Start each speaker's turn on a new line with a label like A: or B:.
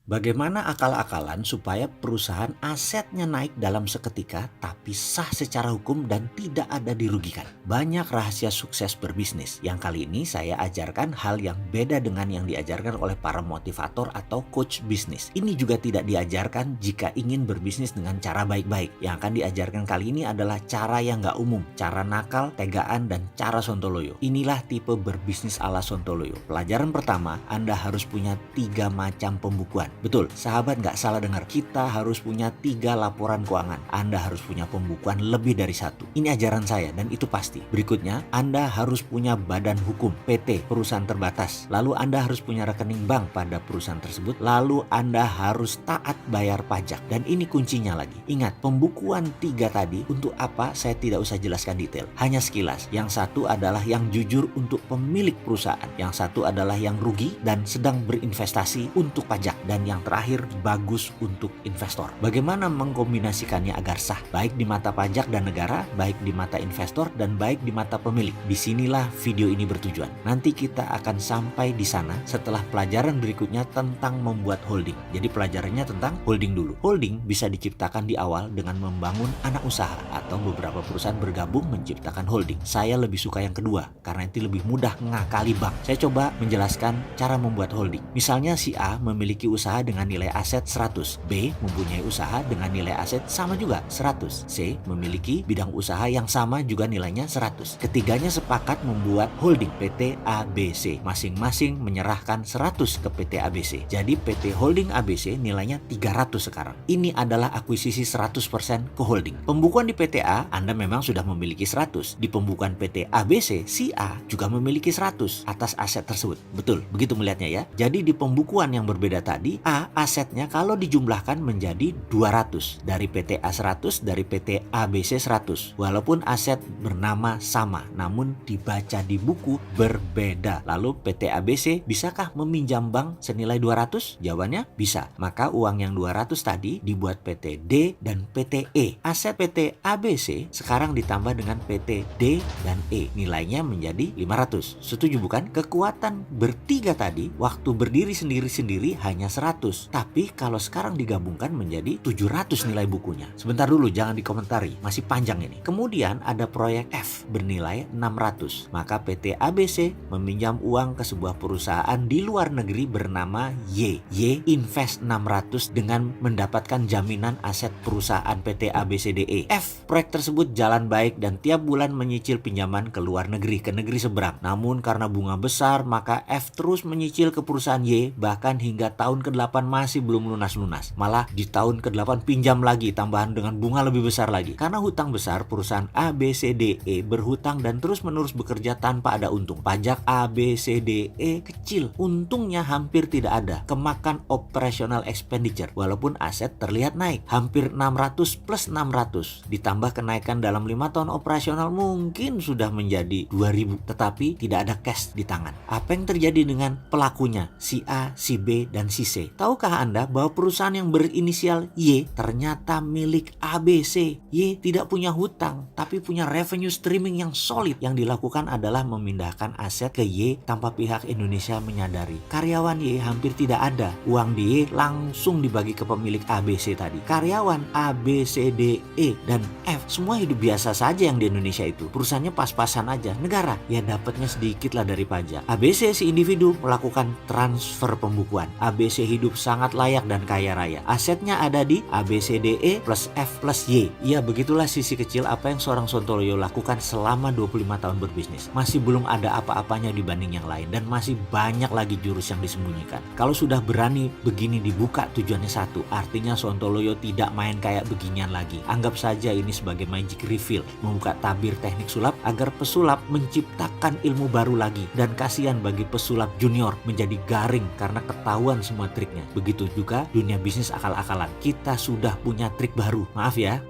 A: Bagaimana akal-akalan supaya perusahaan asetnya naik dalam seketika tapi sah secara hukum dan tidak ada dirugikan? Banyak rahasia sukses berbisnis yang kali ini saya ajarkan hal yang beda dengan yang diajarkan oleh para motivator atau coach bisnis. Ini juga tidak diajarkan jika ingin berbisnis dengan cara baik-baik. Yang akan diajarkan kali ini adalah cara yang nggak umum, cara nakal, tegaan, dan cara sontoloyo. Inilah tipe berbisnis ala sontoloyo. Pelajaran pertama, Anda harus punya 3 macam pembukuan. Betul, sahabat nggak salah dengar. Kita harus punya 3 laporan keuangan. Anda harus punya pembukuan lebih dari 1. Ini ajaran saya dan itu pasti. Berikutnya, Anda harus punya badan hukum, PT, perusahaan terbatas. Lalu Anda harus punya rekening bank pada perusahaan tersebut. Lalu Anda harus taat bayar pajak. Dan ini kuncinya lagi. Ingat, pembukuan 3 tadi untuk apa saya tidak usah jelaskan detail. Hanya sekilas. Yang satu adalah yang jujur untuk pemilik perusahaan. Yang satu adalah yang rugi dan sedang berinvestasi untuk pajak. Dan yang terakhir, bagus untuk investor. Bagaimana mengkombinasikannya agar sah, baik di mata pajak dan negara, baik di mata investor, dan baik di mata pemilik. Disinilah video ini bertujuan. Nanti kita akan sampai di sana setelah pelajaran berikutnya tentang membuat holding. Jadi pelajarannya tentang holding dulu. Holding bisa diciptakan di awal dengan membangun anak usaha atau beberapa perusahaan bergabung menciptakan holding. Saya lebih suka yang kedua karena itu lebih mudah ngakali bank. Saya coba menjelaskan cara membuat holding. Misalnya si A memiliki usaha dengan nilai aset 100, B mempunyai usaha dengan nilai aset sama juga 100, C memiliki bidang usaha yang sama juga nilainya 100. Ketiganya sepakat membuat holding PT ABC. Masing-masing menyerahkan 100 ke PT ABC. Jadi PT Holding ABC nilainya 300 sekarang. Ini adalah akuisisi 100% ke holding. Pembukuan di PT A, Anda memang sudah memiliki 100. Di pembukuan PT ABC, si A juga memiliki 100 atas aset tersebut. Betul, begitu melihatnya ya. Jadi di pembukuan yang berbeda tadi, A asetnya kalau dijumlahkan menjadi 200. Dari PT A 100, dari PT ABC 100. Walaupun aset bernama sama, namun dibaca di buku berbeda. Lalu PT ABC bisakah meminjam bank senilai 200? Jawabannya bisa. Maka uang yang 200 tadi dibuat PT D dan PT E. Aset PT ABC sekarang ditambah dengan PT D dan E. Nilainya menjadi 500. Setuju bukan? Kekuatan bertiga tadi waktu berdiri sendiri-sendiri hanya 100. Tapi kalau sekarang digabungkan menjadi 700 nilai bukunya. Sebentar dulu, jangan dikomentari, masih panjang ini. Kemudian ada proyek F bernilai 600. Maka PT ABC meminjam uang ke sebuah perusahaan di luar negeri bernama Y. Y invest 600 dengan mendapatkan jaminan aset perusahaan PT ABCDE. F, proyek tersebut jalan baik dan tiap bulan menyicil pinjaman ke luar negeri, ke negeri seberang. Namun karena bunga besar, maka F terus menyicil ke perusahaan Y bahkan hingga tahun ke-8 masih belum lunas-lunas. Malah di tahun ke-8 pinjam lagi tambahan dengan bunga lebih besar lagi. Karena hutang besar, perusahaan ABCDE berhutang dan terus-menerus bekerja tanpa ada untung. Pajak ABCDE kecil, untungnya hampir tidak ada. Kemakan operational expenditure walaupun aset terlihat naik. Hampir 600 plus 600 ditambah kenaikan dalam 5 tahun operasional mungkin sudah menjadi 2000, tetapi tidak ada cash di tangan. Apa yang terjadi dengan pelakunya? Si A, si B, dan si C. Tahukah Anda bahwa perusahaan yang berinisial Y ternyata milik ABC? Y tidak punya hutang, tapi punya revenue streaming yang solid. Yang dilakukan adalah memindahkan aset ke Y tanpa pihak Indonesia menyadari. Karyawan Y hampir tidak ada. Uang di Y langsung dibagi ke pemilik ABC tadi. Karyawan A, B, C, D, E, dan F semua hidup biasa saja yang di Indonesia itu. Perusahaannya pas-pasan aja. Negara ya dapatnya sedikit lah dari pajak. ABC si individu melakukan transfer pembukuan. ABC hidup sangat layak dan kaya raya. Asetnya ada di ABCDE plus F plus Y. Ya begitulah sisi kecil apa yang seorang Sontoloyo lakukan selama 25 tahun berbisnis. Masih belum ada apa-apanya dibanding yang lain dan masih banyak lagi jurus yang disembunyikan. Kalau sudah berani begini dibuka tujuannya satu, artinya Sontoloyo tidak main kayak beginian lagi. Anggap saja ini sebagai magic reveal, membuka tabir teknik sulap agar pesulap menciptakan ilmu baru lagi. Dan kasihan bagi pesulap junior menjadi garing karena ketahuan semua triknya. Begitu juga dunia bisnis akal-akalan. Kita sudah punya trik baru. Maaf ya.